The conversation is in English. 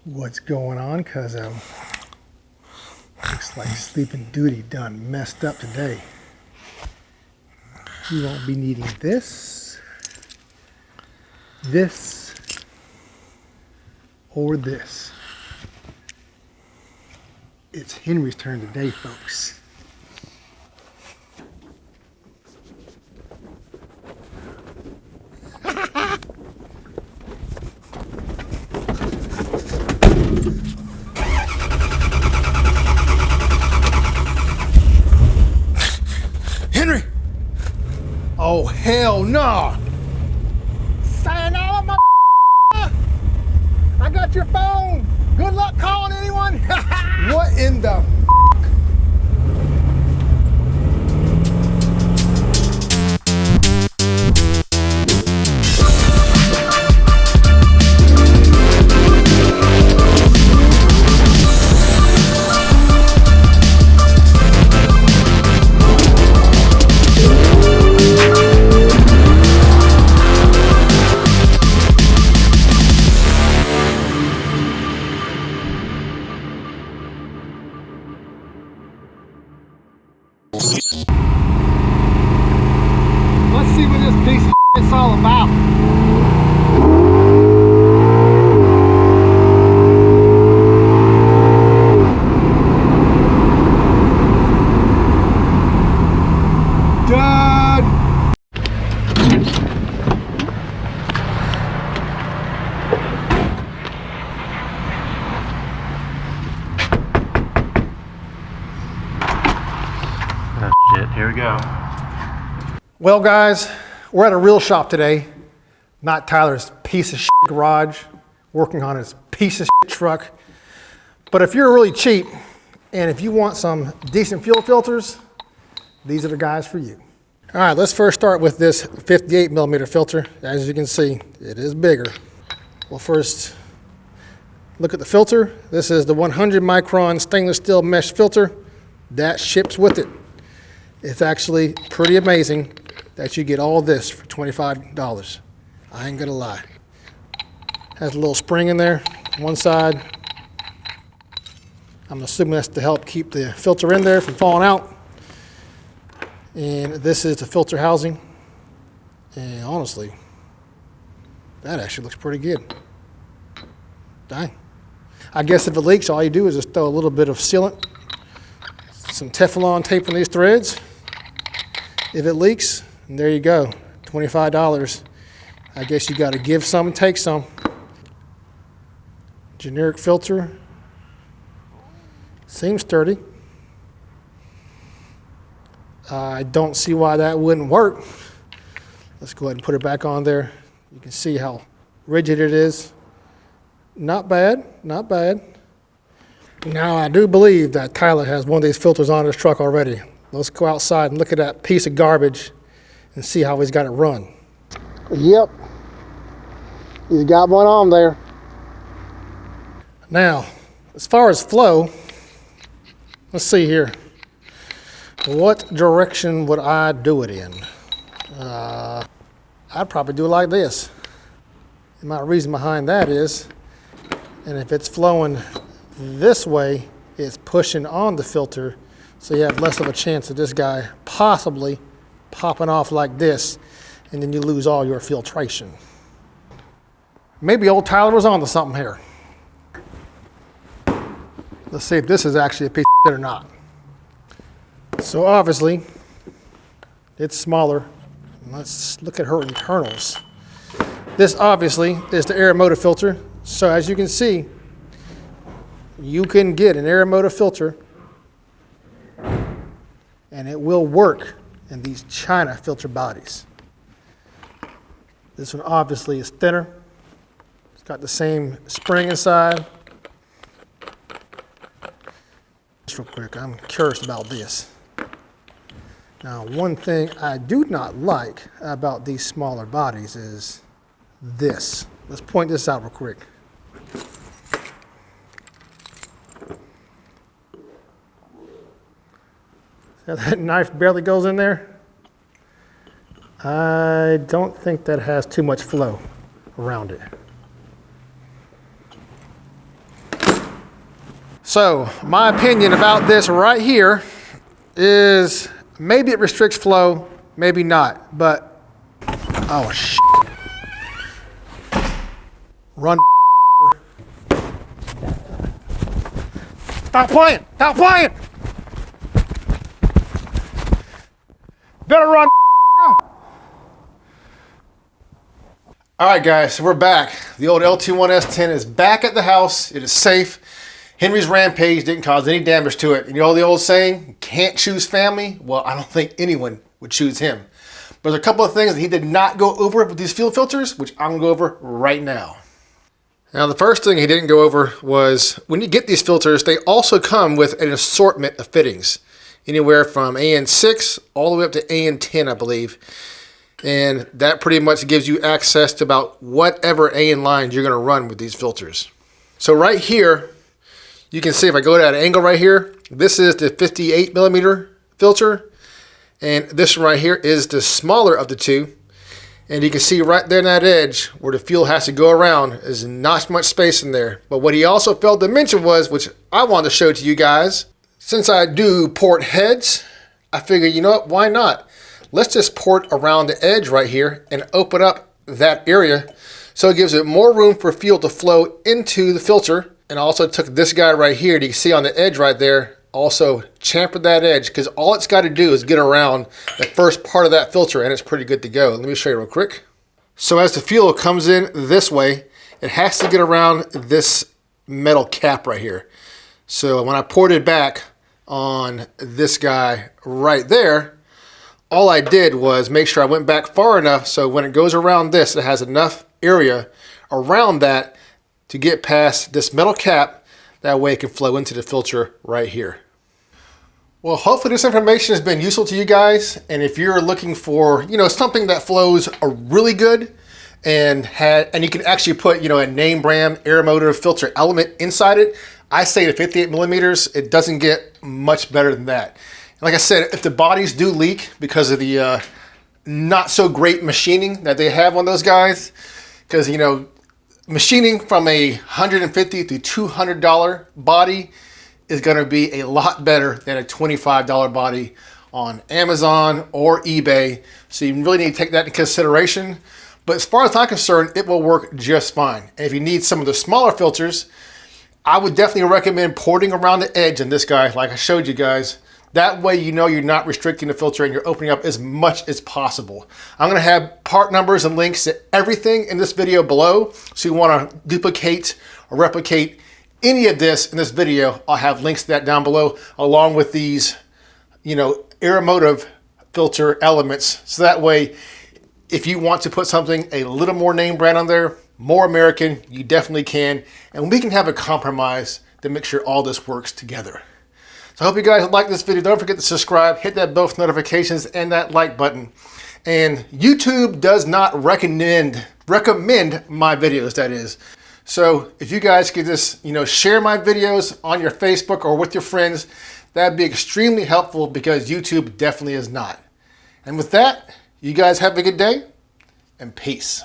what's going on, because looks like sleeping duty done messed up today. You won't be needing this, or this. It's Henry's turn today, folks. Henry! Oh, hell no! Sayonara, I got your phone! Good luck calling anyone! What in the Let's see what this piece of shit's all about. Done. Oh shit, here we go. Well, guys, we're at a real shop today, not Tyler's piece of shit garage, working on his piece of shit truck. But if you're really cheap and if you want some decent fuel filters, these are the guys for you. All right, let's first start with this 58 millimeter filter. As you can see, it is bigger. We'll first look at the filter. This is the 100 micron stainless steel mesh filter that ships with it. It's actually pretty amazing that you get all this for $25. I ain't gonna lie. Has a little spring in there, one side. I'm assuming that's to help keep the filter in there from falling out. And this is the filter housing. And honestly, that actually looks pretty good. Dang. I guess if it leaks, all you do is just throw a little bit of sealant, some Teflon tape on these threads. If it leaks, and there you go, $25. I guess you got to give some and take some. Generic filter. Seems sturdy. I don't see why that wouldn't work. Let's go ahead and put it back on there. You can see how rigid it is. Not bad, not bad. Now I do believe that Tyler has one of these filters on his truck already. Let's go outside and look at that piece of garbage and see how he's got it run. Yep, he's got one on there. Now, as far as flow, let's see here. What direction would I do it in? I'd probably do it like this. And my reason behind that is, and if it's flowing this way, it's pushing on the filter, so you have less of a chance of this guy possibly popping off like this, and then you lose all your filtration. Maybe old Tyler was onto something here. Let's see if this is actually a piece of shit or not. So obviously, it's smaller. Let's look at her internals. This obviously is the Aeromotive filter. So as you can see, you can get an Aeromotive filter and it will work in these Chine filter bodies. This one obviously is thinner. It's got the same spring inside. Just real quick, I'm curious about this. Now, one thing I do not like about these smaller bodies is this. Let's point this out real quick. That knife barely goes in there. I don't think that has too much flow around it. So my opinion about this right here is maybe it restricts flow, maybe not, but oh shit. Run. Stop playing, stop playing. Better run. All right, guys, so we're back. The old LT1 S10 is back at the house. It is safe. Henry's rampage didn't cause any damage to it. And you know the old saying, can't choose family? Well, I don't think anyone would choose him. But there's a couple of things that he did not go over with these fuel filters, which I'm gonna go over right now. Now, the first thing he didn't go over was when you get these filters, they also come with an assortment of fittings. Anywhere from AN6 all the way up to AN10, I believe. And that pretty much gives you access to about whatever AN lines you're gonna run with these filters. So right here, you can see if I go to that angle right here, this is the 58 millimeter filter. And this one right here is the smaller of the two. And you can see right there in that edge where the fuel has to go around, there's not much space in there. But what he also failed to mention was, which I wanted to show to you guys, since I do port heads, I figured, you know what, why not? Let's just port around the edge right here and open up that area so it gives it more room for fuel to flow into the filter. And I also took this guy right here, you can see on the edge right there, also chamfered that edge because all it's got to do is get around the first part of that filter and it's pretty good to go. Let me show you real quick. So as the fuel comes in this way, it has to get around this metal cap right here. So when I ported back on this guy right there, all I did was make sure I went back far enough so when it goes around this, it has enough area around that to get past this metal cap. That way it can flow into the filter right here. Well, hopefully this information has been useful to you guys. And if you're looking for, you know, something that flows really good and you can actually put, you know, a name brand Aeromotive filter element inside it, I say the 58 millimeters, it doesn't get much better than that. Like I said, if the bodies do leak because of the not so great machining that they have on those guys, because, you know, machining from a $150 to $200 body is going to be a lot better than a $25 body on Amazon or eBay. So you really need to take that into consideration. But as far as I'm concerned, it will work just fine. And if you need some of the smaller filters, I would definitely recommend porting around the edge in this guy, like I showed you guys. That way you know you're not restricting the filter and you're opening up as much as possible. I'm gonna have part numbers and links to everything in this video below. So you wanna duplicate or replicate any of this in this video, I'll have links to that down below, along with these, you know, Aeromotive filter elements. So that way, if you want to put something a little more name brand on there, more American, you definitely can. And we can have a compromise to make sure all this works together. So I hope you guys like this video. Don't forget to subscribe, hit that bell for notifications and that like button. And YouTube does not recommend my videos, that is. So if you guys could just, you know, share my videos on your Facebook or with your friends, that'd be extremely helpful because YouTube definitely is not. And with that, you guys have a good day and peace.